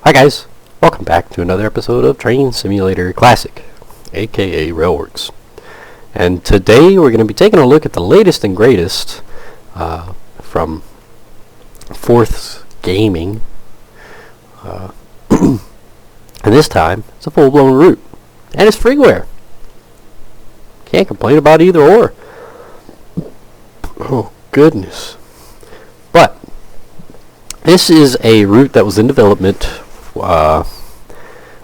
Hi guys, welcome back to another episode of Train Simulator Classic, aka Railworks. And today we're going to be taking a look at the latest and greatest from 4th's Gaming. And this time, it's a full-blown route. And it's freeware. Can't complain about either or. Oh, goodness. But this is a route that was in development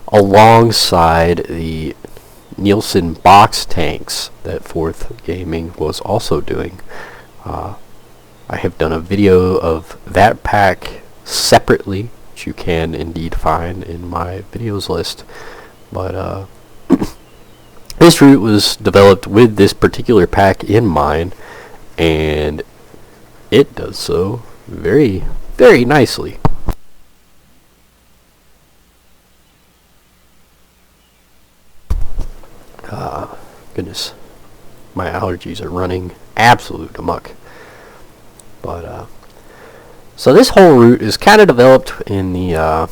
alongside the Nielsen box tanks that 4th Gaming was also doing. I have done a video of that pack separately, which you can indeed find in my videos list. But this route was developed with this particular pack in mind, and it does so very, very nicely. Goodness, my allergies are running absolute amok. But so this whole route is kind of developed in the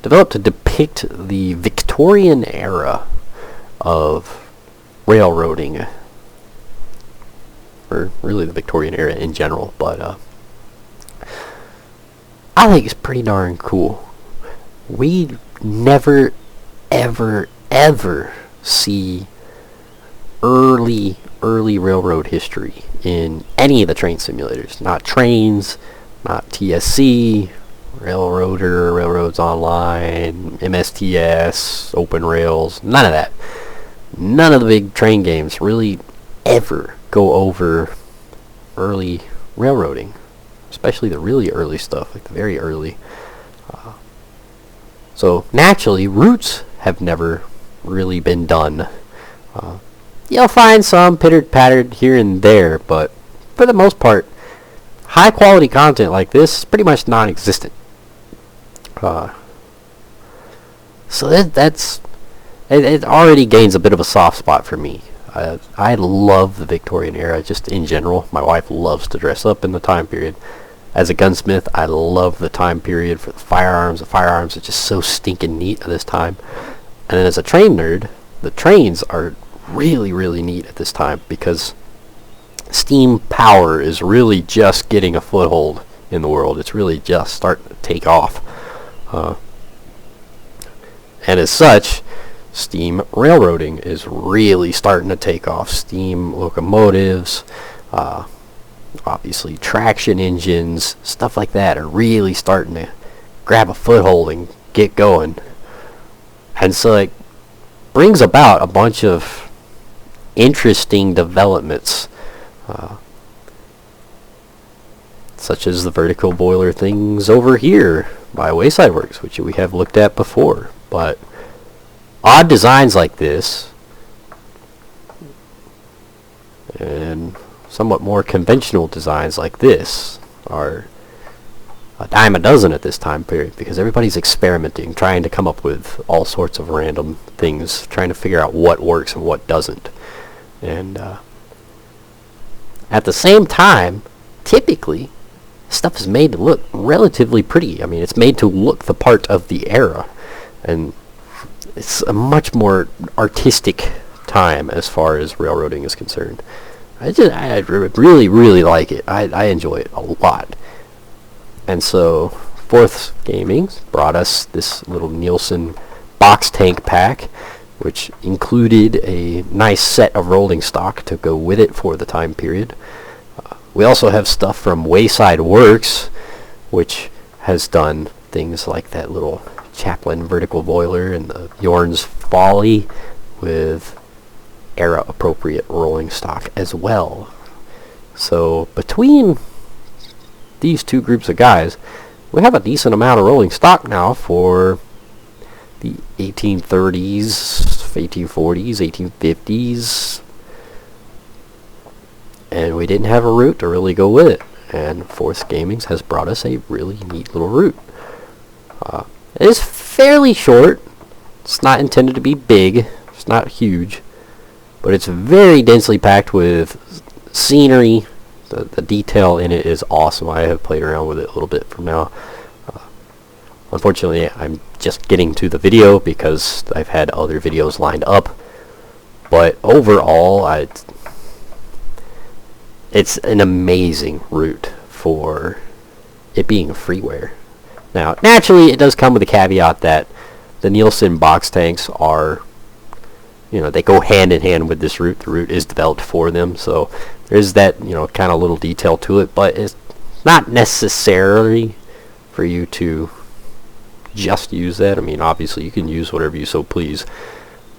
developed to depict the Victorian era of railroading, or really the Victorian era in general. But I think it's pretty darn cool. We never, ever see early railroad history in any of the train simulators. Not Trains, not TSC, Railroader, Railroads Online, MSTS, Open Rails, none of that. None of the big train games really ever go over early railroading, especially the really early stuff, like the very early. So naturally, routes have never really been done. You'll find some pitter-pattered here and there, but for the most part, high-quality content like this is pretty much non-existent. So it already gains a bit of a soft spot for me. I love the Victorian era, just in general. My wife loves to dress up in the time period. As a gunsmith, I love the time period for the firearms. The firearms are just so stinking neat at this time. And then as a train nerd, the trains are really neat at this time, because steam power is really just getting a foothold in the world. It's really just starting to take off. And as such, steam railroading is really starting to take off. Steam locomotives, obviously traction engines, stuff like that are really starting to grab a foothold and get going. And so it brings about a bunch of interesting developments, such as the vertical boiler things over here by Wayside Works, which we have looked at before. But odd designs like this, and somewhat more conventional designs like this, are a dime a dozen at this time period, because everybody's experimenting, trying to come up with all sorts of random things, trying to figure out what works and what doesn't. And at the same time, typically, stuff is made to look relatively pretty. I mean, it's made to look the part of the era, and it's a much more artistic time as far as railroading is concerned. I really like it. I enjoy it a lot. And so 4th's Gaming brought us this little Nielsen box tank pack, which included a nice set of rolling stock to go with it for the time period. We also have stuff from Wayside Works, which has done things like that little Chaplin vertical boiler and the Bjorn's Folly with era-appropriate rolling stock as well. So between these two groups of guys, we have a decent amount of rolling stock now for the 1830s, 1840s, 1850s, and we didn't have a route to really go with it, and 4th Gaming has brought us a really neat little route. It is fairly short. It's not intended to be big. It's not huge, but it's very densely packed with scenery. The detail in it is awesome. I have played around with it a little bit from now. unfortunately, I'm just getting to the video because I've had other videos lined up. But overall, it's an amazing route for it being a freeware. Now, naturally, it does come with a caveat that the Nielsen box tanks are, they go hand in hand with this route. The route is developed for them, so there's that, kind of little detail to it, but it's not necessarily for you to just use that. I mean, obviously, you can use whatever you so please,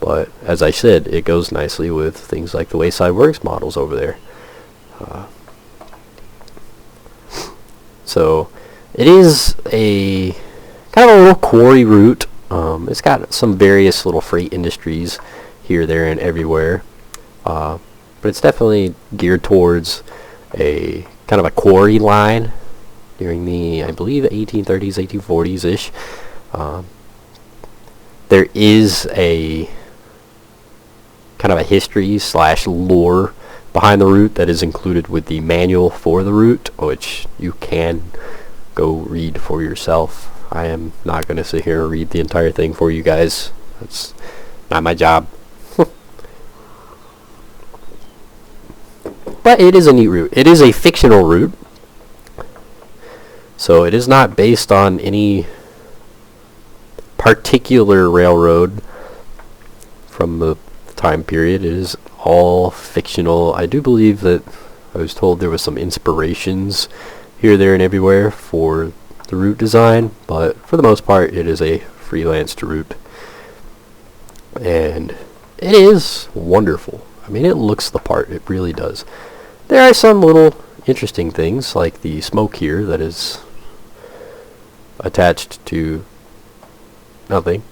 but as I said, it goes nicely with things like the Wayside Works models over there. So it is a kind of a little quarry route. It's got some various little freight industries here, there, and everywhere, but it's definitely geared towards a kind of a quarry line during the, I believe, 1830s, 1840s ish. There is a kind of a history / lore behind the route that is included with the manual for the route, which you can go read for yourself. I am not going to sit here and read the entire thing for you guys. That's not my job. But it is a neat route. It is a fictional route, so it is not based on any particular railroad from the time period. It is all fictional. I do believe that I was told there was some inspirations here, there, and everywhere for the route design, but for the most part it is a freelanced route, and it is wonderful. I mean, it looks the part. It really does. There are some little interesting things like the smoke here that is attached to nothing.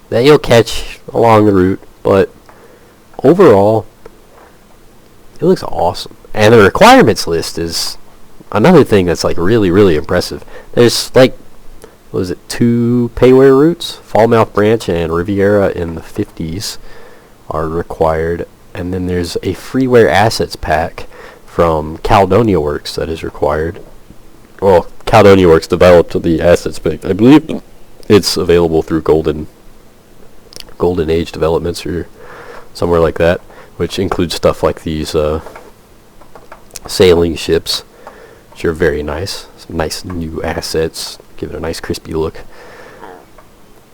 That you'll catch along the route, but overall it looks awesome. And the requirements list is another thing that's like really, really impressive. There's like, what was it, 2 payware routes, Falmouth Branch and Riviera in the 50s are required, and then there's a freeware assets pack from Caledonia Works that is required. Well, Caledonia Works developed the assets pack. I believe it's available through Golden Age Developments or somewhere like that, which includes stuff like these sailing ships, which are very nice. Some nice new assets, give it a nice crispy look.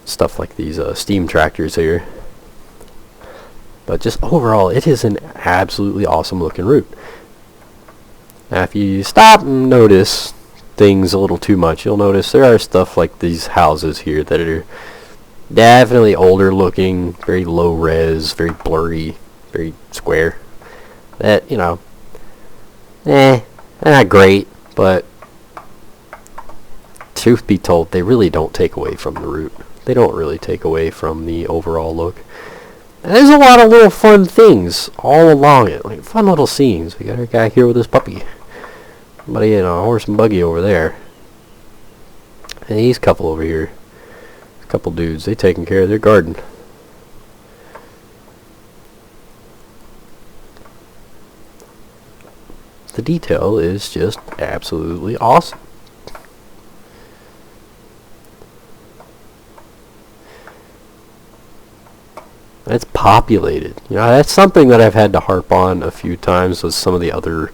Stuff like these steam tractors here. But just overall, it is an absolutely awesome looking route. Now, if you stop and notice things a little too much, you'll notice there are stuff like these houses here that are definitely older looking, very low res, very blurry, very square. That, they're not great, but truth be told, they really don't take away from the route. They don't really take away from the overall look. And there's a lot of little fun things all along it, like fun little scenes. We got our guy here with his puppy. Somebody in a horse and buggy over there. And these couple over here. A couple dudes, they taking care of their garden. The detail is just absolutely awesome. It's populated. That's something that I've had to harp on a few times with some of the other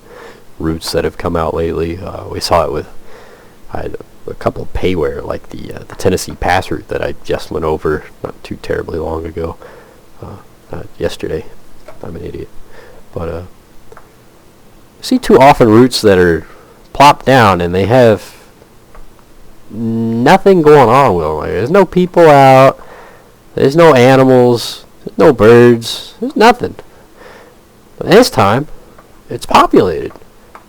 routes that have come out lately. We saw it with, I had a couple of payware, like the Tennessee Pass route that I just went over not too terribly long ago. Yesterday. I'm an idiot. But I see too often routes that are plopped down and they have nothing going on with them. Like, there's no people out. There's no animals. There's no birds. There's nothing. But this time, it's populated.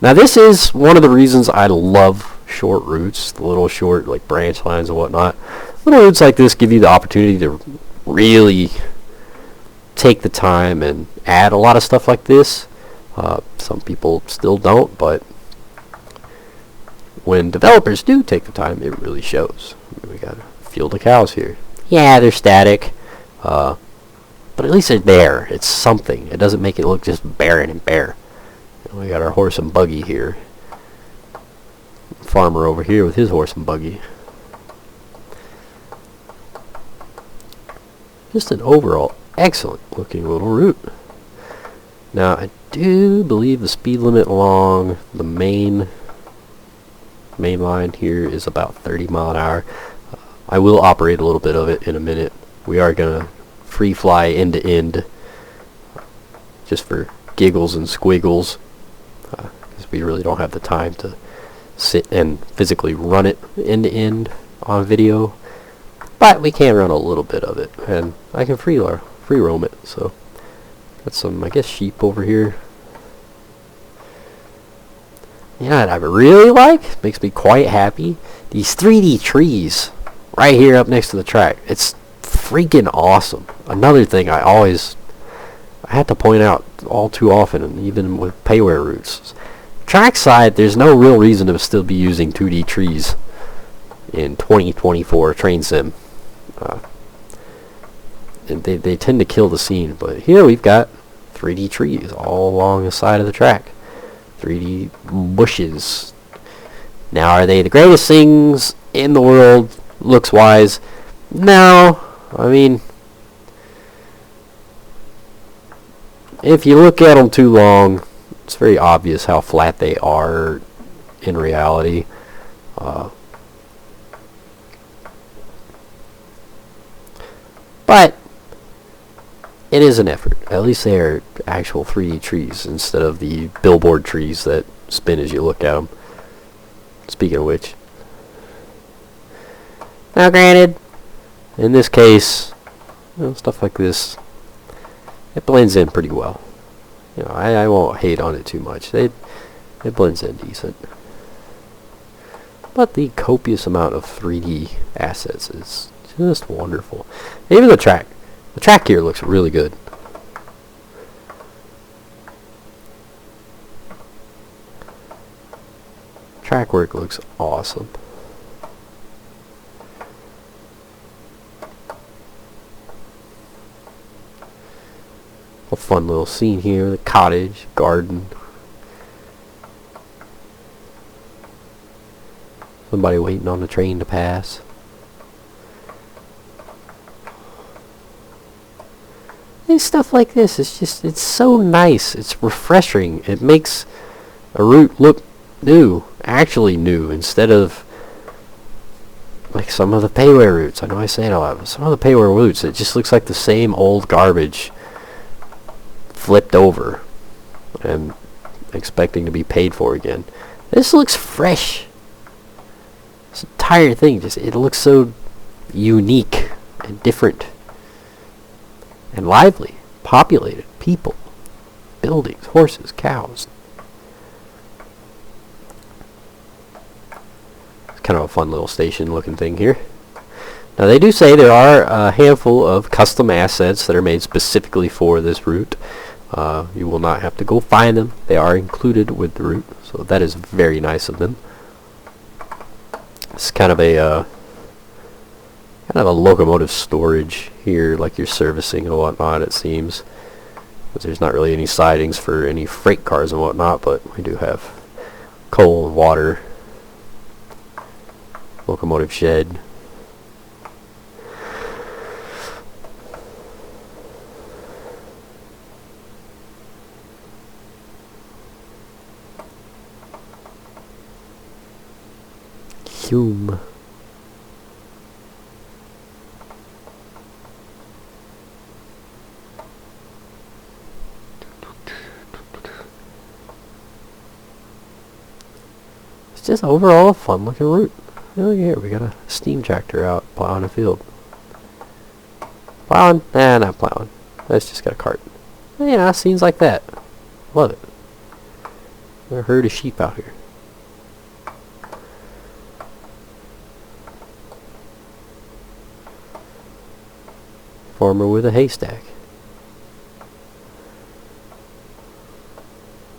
Now, this is one of the reasons I love short routes, the little short like branch lines and whatnot. Little routes like this give you the opportunity to really take the time and add a lot of stuff like this. Some people still don't, but when developers do take the time, it really shows. We got a field of cows here. Yeah, they're static, but at least they're there. It's something. It doesn't make it look just barren and bare. We got our horse and buggy here. Farmer over here with his horse and buggy. Just an overall excellent looking little route. Now I do believe the speed limit along the main line here is about 30 mile an hour. I will operate a little bit of it in a minute. We are gonna free fly end to end, just for giggles and squiggles, because we really don't have the time to sit and physically run it end to end on video. But we can run a little bit of it, and I can free roam it. So got some, I guess, sheep over here. You know what I really like? Makes me quite happy. These 3D trees right here up next to the track. It's freaking awesome. Another thing I have to point out all too often, and even with payware routes. Trackside, there's no real reason to still be using 2D trees in 2024 train sim. And they tend to kill the scene, but here we've got 3D trees all along the side of the track. 3D bushes. Now, are they the greatest things in the world, looks-wise? No. I mean, if you look at them too long, it's very obvious how flat they are in reality. But it is an effort. At least they are actual 3D trees instead of the billboard trees that spin as you look at them. Speaking of which, now granted, in this case, you know, stuff like this, it blends in pretty well. You know, I won't hate on it too much. It blends in decent. But the copious amount of 3D assets is just wonderful. Even the track. The track here looks really good. Track work looks awesome. A fun little scene here. The cottage, garden. Somebody waiting on the train to pass. And stuff like this, it's so nice. It's refreshing. It makes a route look new, actually new, instead of like some of the payware routes. I know I say it a lot, but some of the payware routes, it just looks like the same old garbage flipped over and expecting to be paid for again. This looks fresh. This entire thing, it looks so unique and different. And lively, populated, people, buildings, horses, cows. It's kind of a fun little station looking thing here. Now they do say there are a handful of custom assets that are made specifically for this route. You will not have to go find them. They are included with the route, so that is very nice of them. It's kind of a locomotive storage here, like you're servicing and whatnot, it seems. But there's not really any sidings for any freight cars and whatnot, but we do have coal and water. Locomotive shed. Hume. It's just overall a fun looking route. Oh yeah, we got a steam tractor out plowing a field. Plowing? Nah, not plowing. That's just got a cart. Yeah, scenes like that. Love it. A herd of sheep out here. Farmer with a haystack.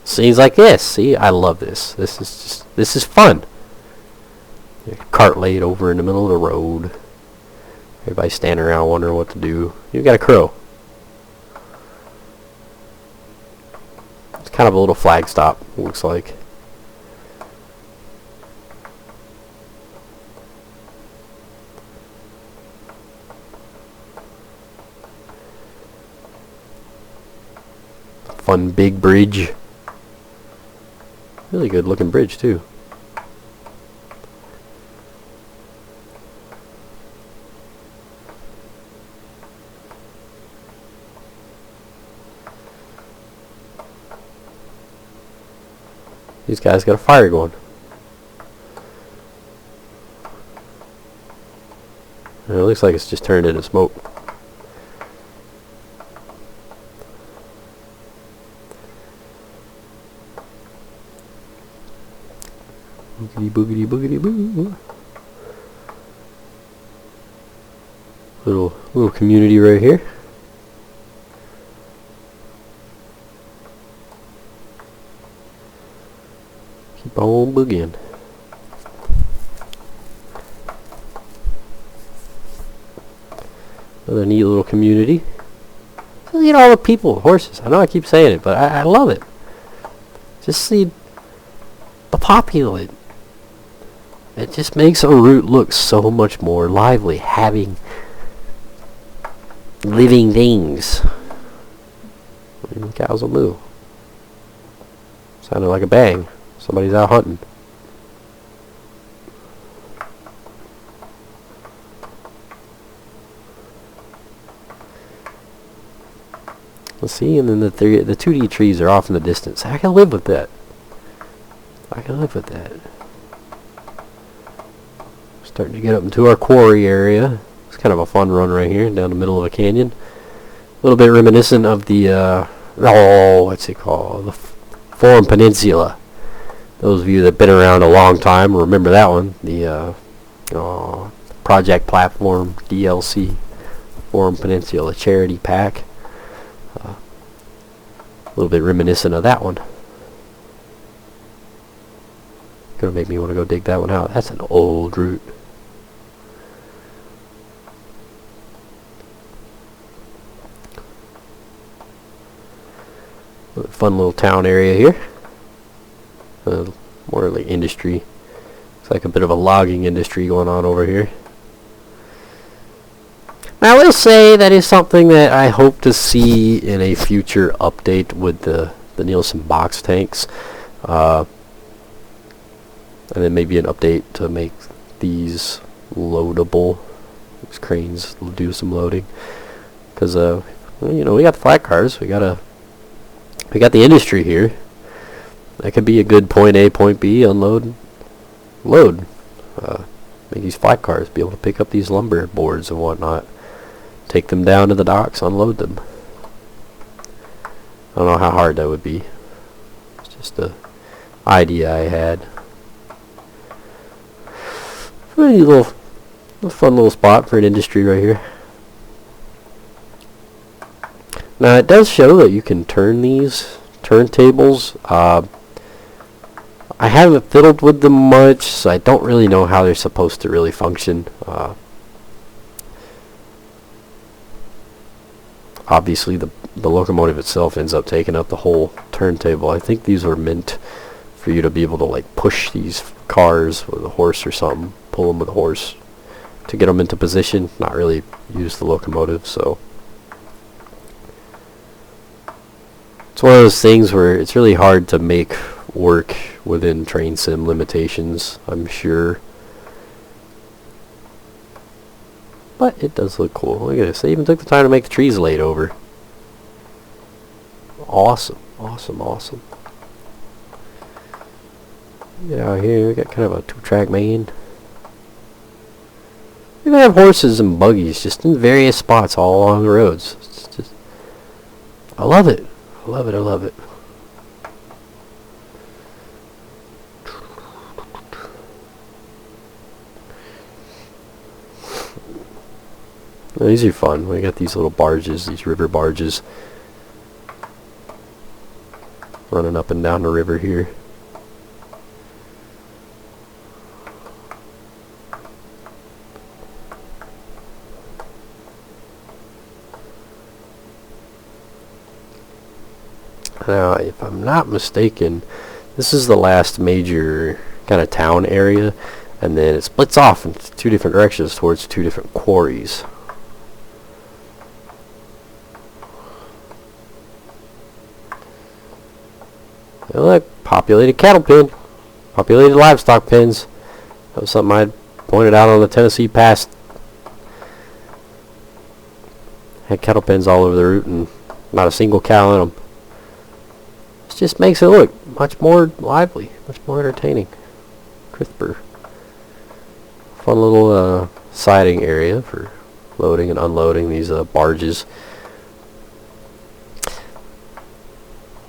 Scenes like this. See, I love this. This is fun. Cart laid over in the middle of the road. Everybody standing around wondering what to do. You got a crow. It's kind of a little flag stop, looks like. fun big bridge. Really good looking bridge too. These guys got a fire going. And it looks like it's just turned into smoke. Boogity boogity boogity boo. Little community right here. Keep on boogieing. Another neat little community. Look at all the people, horses. I know I keep saying it, but I love it. Just see the populate. It just makes a route look so much more lively, having living things. And cows will moo. Sounded like a bang. Somebody's out hunting. Let's see, and then the 2D trees are off in the distance. I can live with that. I can live with that. Starting to get up into our quarry area. It's kind of a fun run right here down the middle of a canyon. A little bit reminiscent of the what's it called? The Forum Peninsula. Those of you that've been around a long time remember that one. The Project Platform DLC Forum Peninsula charity pack. A little bit reminiscent of that one. Gonna make me want to go dig that one out. That's an old route. Fun little town area here. More like industry. It's like a bit of a logging industry going on over here. Now, I will say that is something that I hope to see in a future update with the Nielsen box tanks. And then maybe an update to make these loadable. These cranes will do some loading. Because, you know, we got the flat cars. We got the industry here. That could be a good point A, point B, unload, load. Make these flat cars be able to pick up these lumber boards and whatnot. Take them down to the docks, unload them. I don't know how hard that would be. It's just a idea I had. Pretty fun little spot for an industry right here. Now it does show that you can turn these turntables. I haven't fiddled with them much, so I don't really know how they're supposed to really function. Obviously the locomotive itself ends up taking up the whole turntable. I think these are meant for you to be able to like push these cars with a horse or something, pull them with a horse to get them into position, not really use the locomotive. So it's one of those things where it's really hard to make work within train sim limitations, I'm sure. But it does look cool. Look at this. They even took the time to make the trees laid over. Awesome. Awesome, awesome. Yeah, out here we got kind of a two-track main. We even have horses and buggies just in various spots all along the roads. It's just, I love it. I love it, I love it. These are fun. We got these little barges, these river barges, running up and down the river here. Now, if I'm not mistaken, this is the last major kind of town area, and then it splits off into two different directions towards two different quarries. And look, populated cattle pen. Populated livestock pens. That was something I pointed out on the Tennessee Pass. Had cattle pens all over the route and not a single cow in them. It just makes it look much more lively, much more entertaining, crisper. Fun little siding area for loading and unloading these barges.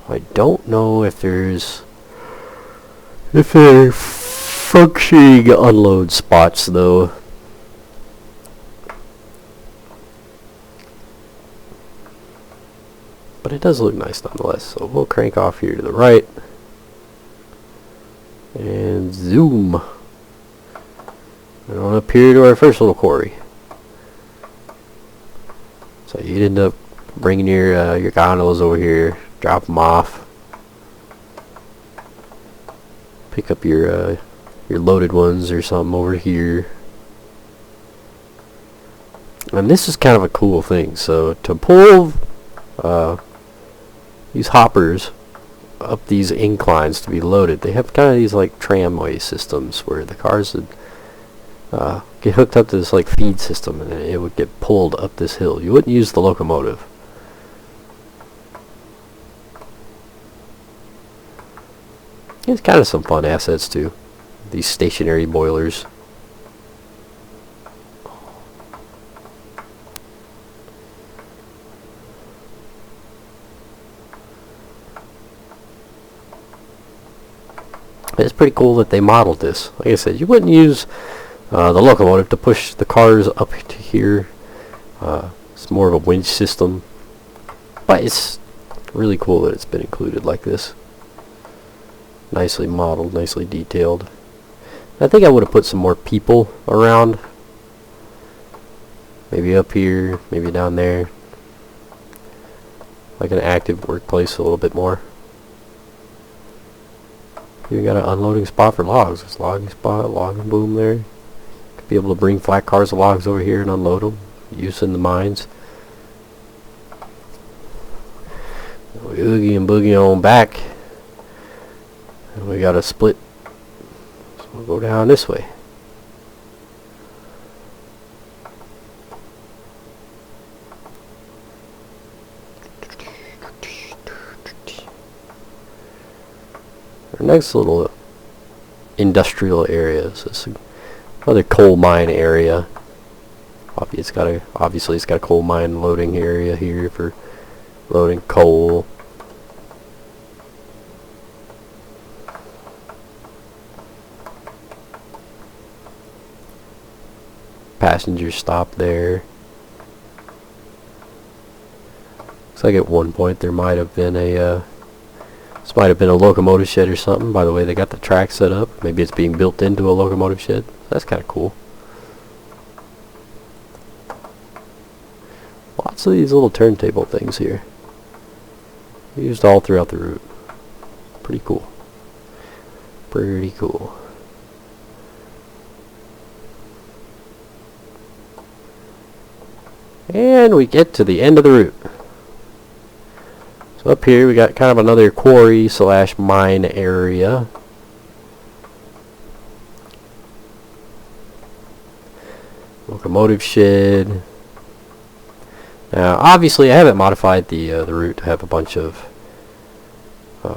I don't know if there's functioning unload spots though. But it does look nice nonetheless. So we'll crank off here to the right. And zoom. And on up here to our first little quarry. So you'd end up bringing your gondolas over here. Drop them off. Pick up your loaded ones or something over here. And this is kind of a cool thing. So to pull these hoppers up these inclines to be loaded, they have kind of these like tramway systems where the cars would get hooked up to this like feed system, and it would get pulled up this hill. You wouldn't use the locomotive. It's kind of some fun assets too. These stationary boilers. It's pretty cool that they modeled this. Like I said, you wouldn't use the locomotive to push the cars up to here. It's more of a winch system. But it's really cool that it's been included like this. Nicely modeled, nicely detailed. I think I would have put some more people around. Maybe up here, maybe down there. Like an active workplace a little bit more. You got an unloading spot for logs. There's a logging spot, logging boom there. Could be able to bring flat cars of logs over here and unload them. Use in the mines. We oogie and boogie on back. And we got a split. So we'll go down this way. Our next little industrial area is this another coal mine area. Obviously it's got a coal mine loading area here for loading coal. Passenger stop there. Looks like at one point there might have been a this might have been a locomotive shed or something. By the way, they got the track set up. Maybe it's being built into a locomotive shed. That's kind of cool. Lots of these little turntable things here. Used all throughout the route. Pretty cool. Pretty cool. And we get to the end of the route. So up here we got kind of another quarry slash mine area. Locomotive shed. Now obviously I haven't modified the route to have a bunch of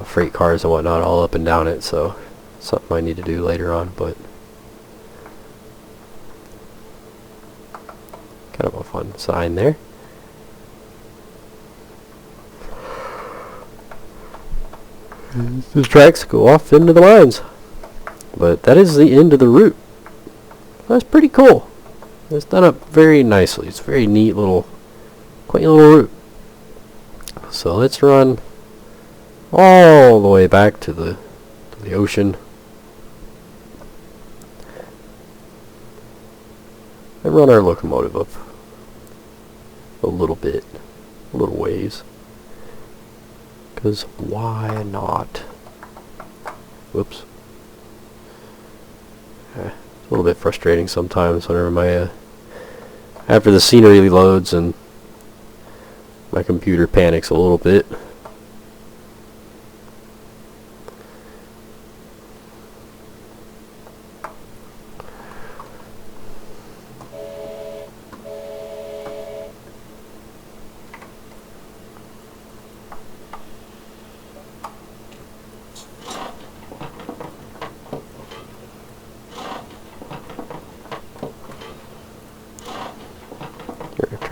freight cars and whatnot all up and down it, so something I need to do later on, but kind of a fun sign there. The tracks go off into the mines. But that is the end of the route. That's pretty cool. It's done up very nicely. It's a very neat little, quaint little route. So let's run all the way back to the ocean. And run our locomotive up a little bit, a little ways. Because why not? Whoops. It's a little bit frustrating sometimes whenever my after the scenery loads and my computer panics a little bit.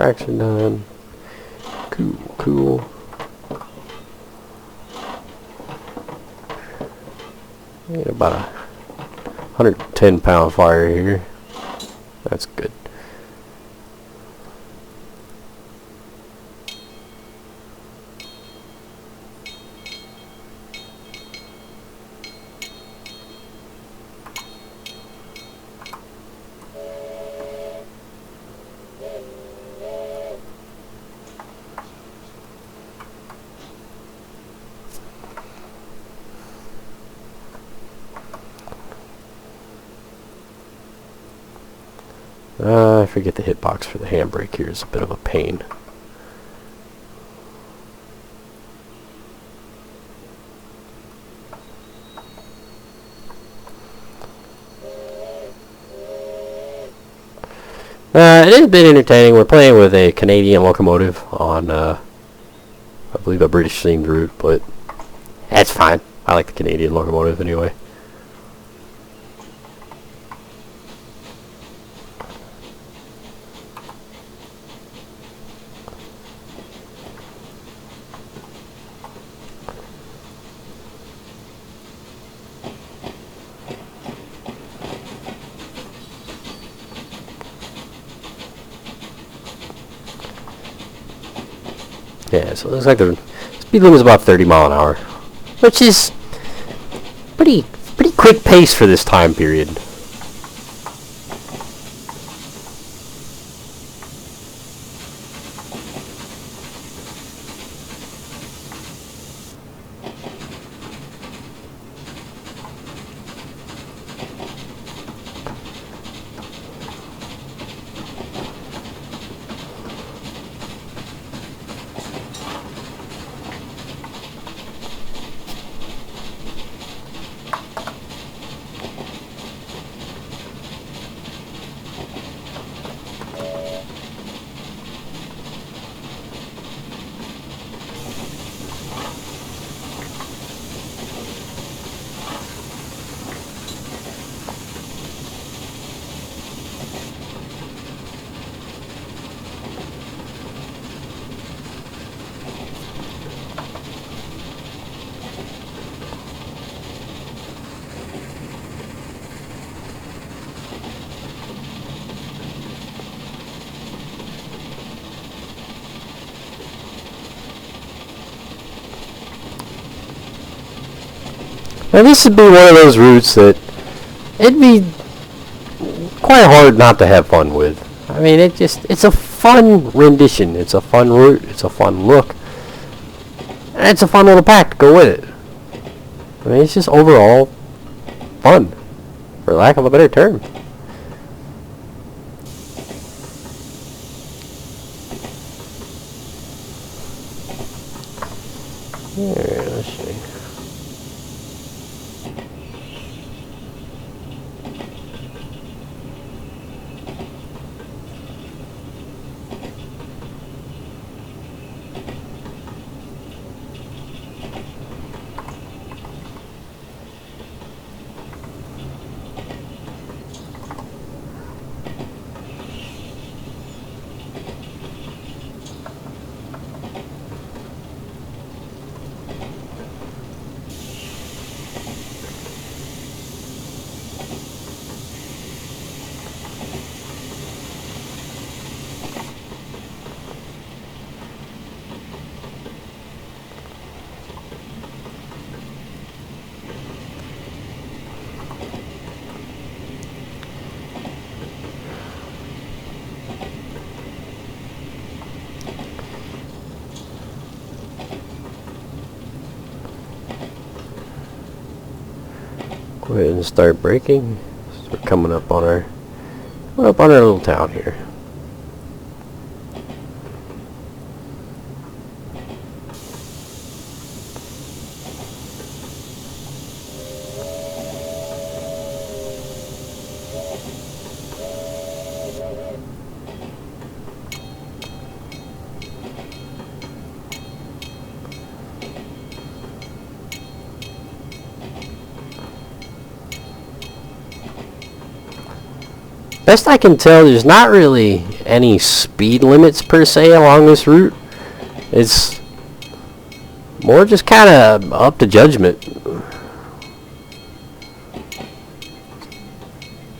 tracks are done. Cool, cool. Get about a 110-pound fire here. That's good. I forget the hitbox for the handbrake here is a bit of a pain. It is a bit entertaining. We're playing with a Canadian locomotive on, I believe, a British themed route, but that's fine. I like the Canadian locomotive anyway. Yeah, so it looks like the speed limit is about 30 miles an hour, which is pretty quick pace for this time period. Now this would be one of those routes that it'd be quite hard not to have fun with. I mean, it's a fun rendition. It's a fun route. It's a fun look. And it's a fun little pack to go with it. I mean, it's just overall fun, for lack of a better term. Here, let's see. Go ahead and start braking. So we're coming up on our little town here. Best I can tell, there's not really any speed limits per se along this route. It's more just kind of up to judgment.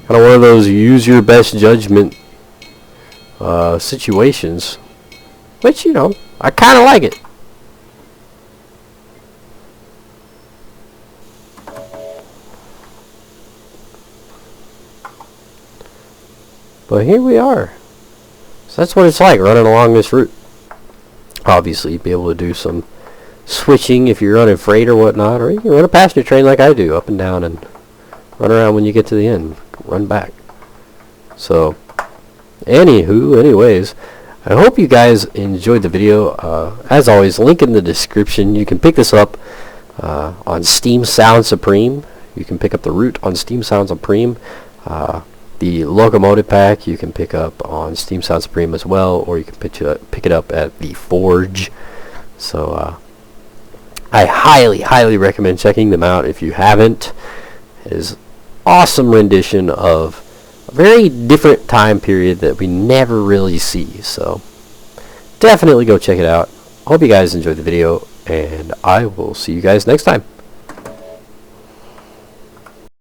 Kind of one of those use your best judgment situations, which, you know, I kind of like it. But here we are. So that's what it's like running along this route. Obviously, you'd be able to do some switching if you're running freight or whatnot, or you can run a passenger train like I do, up and down, and run around when you get to the end, run back. So, anyways, I hope you guys enjoyed the video. As always, link in the description. You can pick this up on Steam Sound Supreme. You can pick up the route on Steam Sound Supreme. The locomotive pack you can pick up on Steam Sound Supreme as well, or you can pick it up at the Forge. So I highly recommend checking them out if you haven't. It is awesome rendition of a very different time period that we never really see. So definitely go check it out. Hope you guys enjoyed the video, and I will see you guys next time.